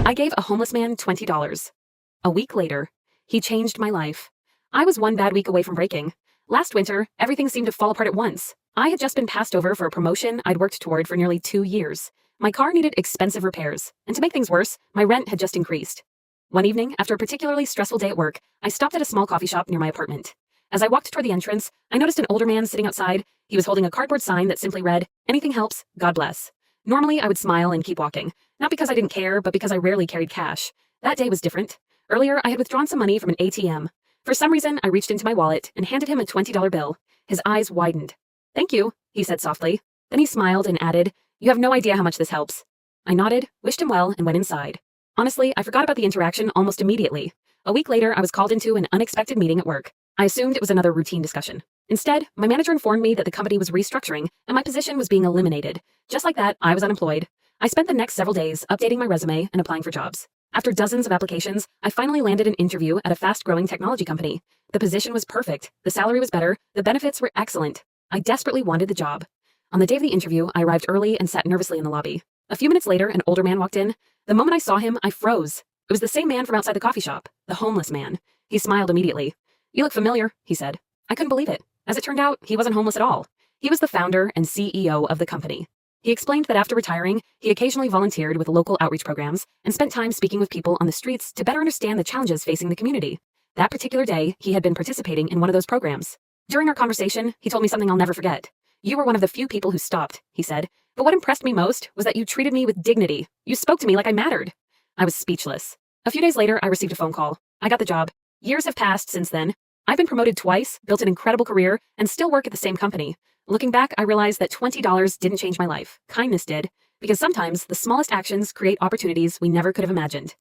I gave a homeless man $20. A week later, he changed my life. I was one bad week away from breaking. Last winter, everything seemed to fall apart at once. I had just been passed over for a promotion I'd worked toward for nearly 2 years. My car needed expensive repairs, and to make things worse, my rent had just increased. One evening, after a particularly stressful day at work, I stopped at a small coffee shop near my apartment. As I walked toward the entrance, I noticed an older man sitting outside. He was holding a cardboard sign that simply read, "Anything helps, God bless." Normally, I would smile and keep walking, not because I didn't care, but because I rarely carried cash. That day was different. Earlier, I had withdrawn some money from an ATM. For some reason, I reached into my wallet and handed him a $20 bill. His eyes widened. "Thank you," he said softly. Then he smiled and added, "You have no idea how much this helps." I nodded, wished him well, and went inside. Honestly, I forgot about the interaction almost immediately. A week later, I was called into an unexpected meeting at work. I assumed it was another routine discussion. Instead, my manager informed me that the company was restructuring and my position was being eliminated. Just like that, I was unemployed. I spent the next several days updating my resume and applying for jobs. After dozens of applications, I finally landed an interview at a fast-growing technology company. The position was perfect, the salary was better, the benefits were excellent. I desperately wanted the job. On the day of the interview, I arrived early and sat nervously in the lobby. A few minutes later, an older man walked in. The moment I saw him, I froze. It was the same man from outside the coffee shop, the homeless man. He smiled immediately. "You look familiar," he said. I couldn't believe it. As it turned out, he wasn't homeless at all. He was the founder and CEO of the company. He explained that after retiring, he occasionally volunteered with local outreach programs and spent time speaking with people on the streets to better understand the challenges facing the community. That particular day, he had been participating in one of those programs. During our conversation, he told me something I'll never forget. "You were one of the few people who stopped," he said. "But what impressed me most was that you treated me with dignity. You spoke to me like I mattered." I was speechless. A few days later, I received a phone call. I got the job. Years have passed since then. I've been promoted twice, built an incredible career, and still work at the same company. Looking back, I realized that $20 didn't change my life. Kindness did, because sometimes the smallest actions create opportunities we never could have imagined.